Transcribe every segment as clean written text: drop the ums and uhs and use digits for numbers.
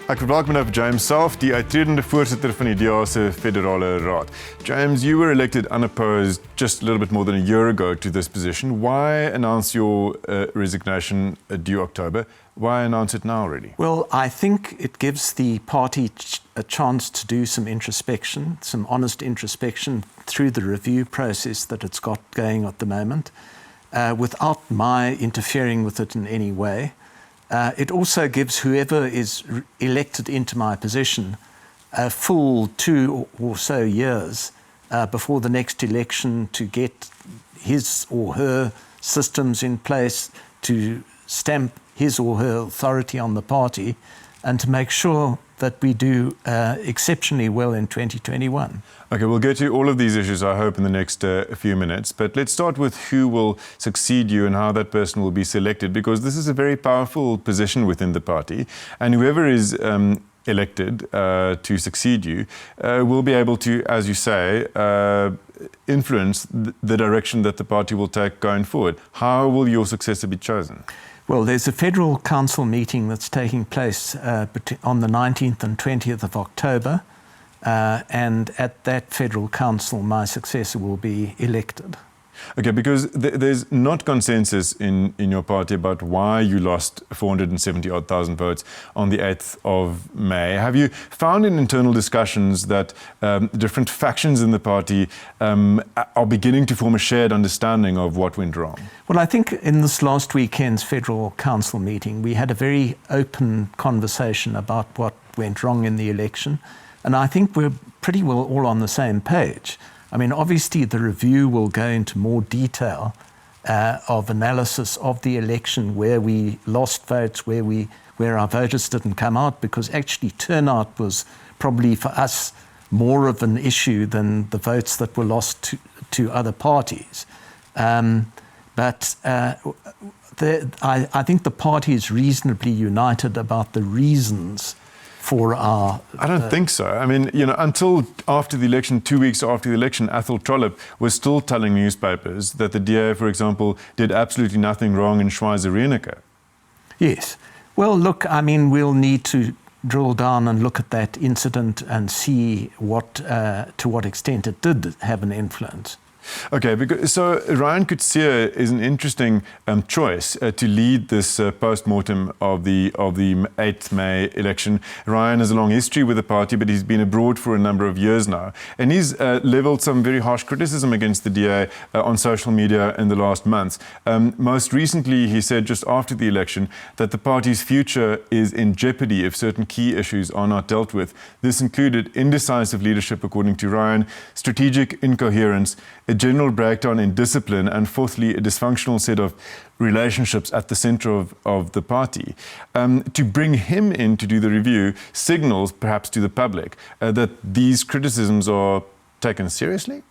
Ek verwelkom nou vir James Selfe, die uittredende voorsitter van die DA se federale raad. James, you were elected unopposed just a little bit more than a year ago to this position. Why announce your resignation due October? Why announce it now already? Well, I think it gives the party a chance to do some introspection, some honest introspection through the review process that it's got going at the moment, without my interfering with it in any way. It also gives whoever is elected into my position a full 2 or so years before the next election to get his or her systems in place, to stamp his or her authority on the party, and to make sure that we do exceptionally well in 2021. Okay, we'll get to all of these issues, I hope, in the next few minutes. But let's start with who will succeed you and how that person will be selected, because this is a very powerful position within the party. And whoever is elected to succeed you will be able to, as you say, influence the direction that the party will take going forward. How will your successor be chosen? Well, there's a federal council meeting that's taking place on the 19th and 20th of October, and at that federal council, my successor will be elected. Okay, because there's not consensus in your party about why you lost 470,000 votes on the 8th of May. Have you found in internal discussions that different factions in the party are beginning to form a shared understanding of what went wrong? Well, I think in this last weekend's federal council meeting, we had a very open conversation about what went wrong in the election, and I think we're pretty well all on the same page. I mean, obviously the review will go into more detail of analysis of the election, where we lost votes, where our voters didn't come out, because actually turnout was probably for us more of an issue than the votes that were lost to other parties. I think the party is reasonably united about the reasons for our... I don't think so. I mean, you know, until after the election, 2 weeks after the election, Athol Trollip was still telling newspapers that the DA, for example, did absolutely nothing wrong in Schweizer-Reneke. Yes. Well, look, I mean, we'll need to drill down and look at that incident and see to what extent it did have an influence. Okay, so Ryan Coetzee is an interesting choice to lead this post-mortem of the 8th May election. Ryan has a long history with the party, but he's been abroad for a number of years now. And he's levelled some very harsh criticism against the DA on social media in the last months. Most recently, he said just after the election that the party's future is in jeopardy if certain key issues are not dealt with. This included indecisive leadership, according to Ryan, strategic incoherence, a general breakdown in discipline, and fourthly, a dysfunctional set of relationships at the center of the party. To bring him in to do the review signals, perhaps to the public, that these criticisms are taken seriously?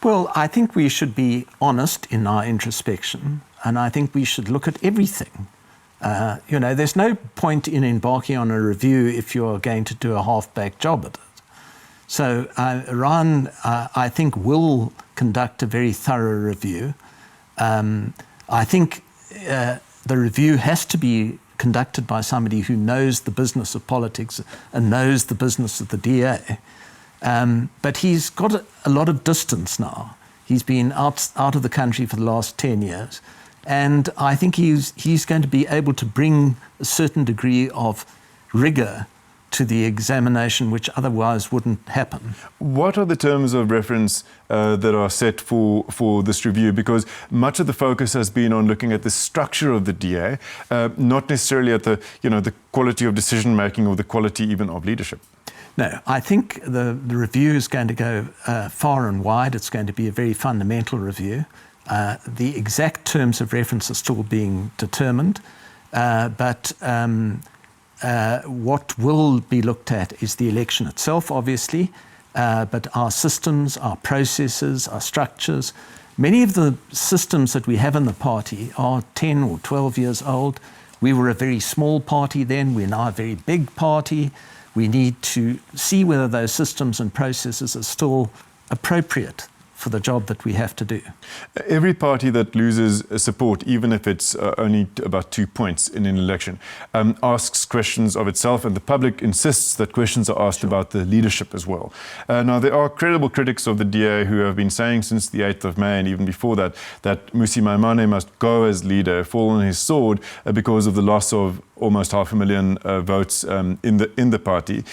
Well, I think we should be honest in our introspection, and I think we should look at everything. You know, there's no point in embarking on a review if you're going to do a half-baked job at it. So Ryan, I think, will conduct a very thorough review. I think the review has to be conducted by somebody who knows the business of politics and knows the business of the DA. But he's got a lot of distance now. He's been out of the country for the last 10 years. And I think he's going to be able to bring a certain degree of rigor to the examination, which otherwise wouldn't happen. What are the terms of reference that are set for this review? Because much of the focus has been on looking at the structure of the DA, not necessarily at the quality of decision making or the quality even of leadership. No, I think the review is going to go far and wide. It's going to be a very fundamental review. The exact terms of reference are still being determined, but what will be looked at is the election itself, obviously, but our systems, our processes, our structures. Many of the systems that we have in the party are 10 or 12 years old. We were a very small party then. We're now a very big party. We need to see whether those systems and processes are still appropriate for the job that we have to do. Every party that loses support, even if it's only about 2 points in an election, asks questions of itself, and the public insists that questions are asked about the leadership as well. Now, there are credible critics of the DA who have been saying since the 8th of May and even before that, that Mmusi Maimane must go as leader, fall on his sword because of the loss of almost 500,000 votes in the party.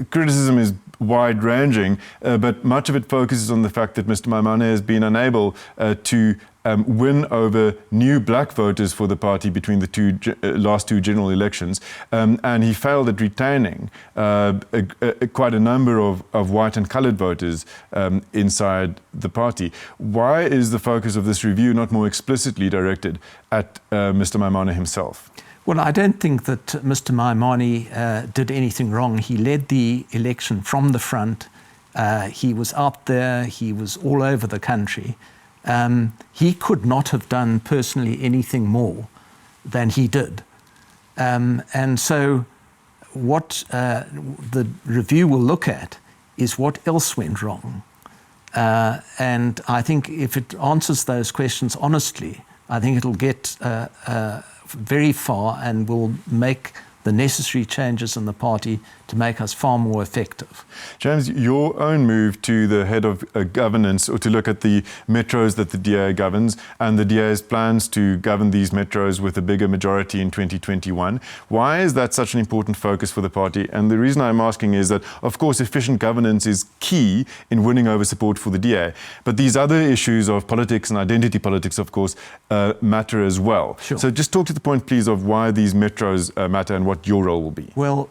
Criticism is wide-ranging, but much of it focuses on the fact that Mr. Maimane has been unable to win over new black voters for the party between the last two general elections, and he failed at retaining quite a number of white and coloured voters inside the party. Why is the focus of this review not more explicitly directed at Mr. Maimane himself? Well, I don't think that Mr. Maimane did anything wrong. He led the election from the front. He was out there. He was all over the country. He could not have done personally anything more than he did. And so what the review will look at is what else went wrong. And I think if it answers those questions honestly, I think it'll get very far and will make the necessary changes in the party to make us far more effective. James, your own move to the head of governance, or to look at the metros that the DA governs, and the DA's plans to govern these metros with a bigger majority in 2021. Why is that such an important focus for the party? And the reason I'm asking is that, of course, efficient governance is key in winning over support for the DA. But these other issues of politics and identity politics, of course, matter as well. Sure. So just talk to the point, please, of why these metros matter and what your role will be. Well,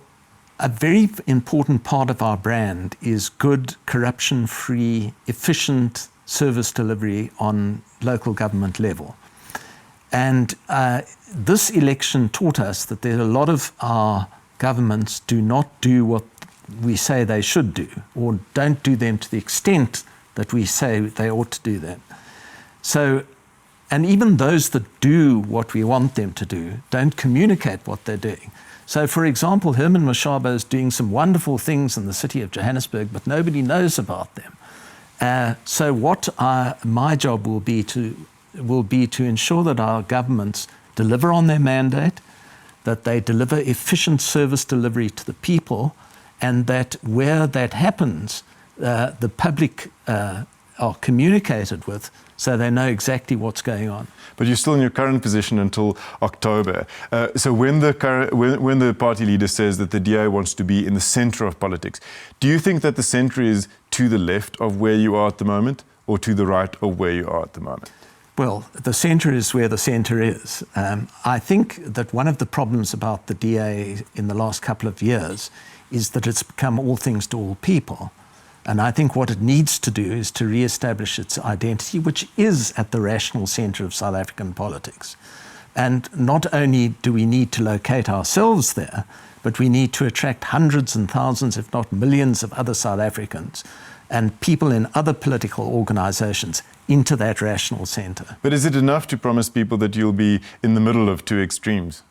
a very important part of our brand is good, corruption-free, efficient service delivery on local government level. And this election taught us that there are a lot of our governments do not do what we say they should do, or don't do them to the extent that we say they ought to do them. So, and even those that do what we want them to do don't communicate what they're doing. So, for example, Herman Mashaba is doing some wonderful things in the city of Johannesburg, but nobody knows about them. So what my job will be to ensure that our governments deliver on their mandate, that they deliver efficient service delivery to the people, and that where that happens, the public are communicated with so they know exactly what's going on. But you're still in your current position until October. So when the party leader says that the DA wants to be in the centre of politics, do you think that the centre is to the left of where you are at the moment, or to the right of where you are at the moment? Well, the centre is where the centre is. I think that one of the problems about the DA in the last couple of years is that it's become all things to all people. And I think what it needs to do is to re-establish its identity, which is at the rational centre of South African politics. And not only do we need to locate ourselves there, but we need to attract hundreds and thousands, if not millions, of other South Africans and people in other political organisations into that rational centre. But is it enough to promise people that you'll be in the middle of two extremes?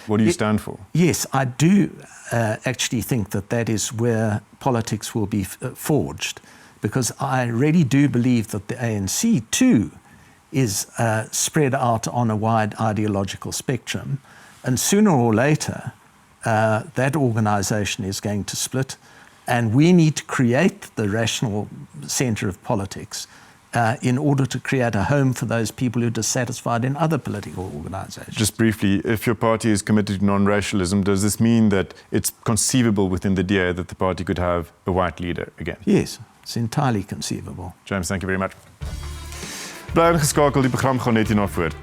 What do you stand for? Yes, I do actually think that that is where politics will be forged, because I really do believe that the ANC too is spread out on a wide ideological spectrum, and sooner or later that organisation is going to split, and we need to create the rational centre of politics in order to create a home for those people who are dissatisfied in other political organisations. Just briefly, if your party is committed to non-racialism, does this mean that it's conceivable within the DA that the party could have a white leader again? Yes, it's entirely conceivable. James, thank you very much. Bly ingeskakel, die program gaan net hierna voort.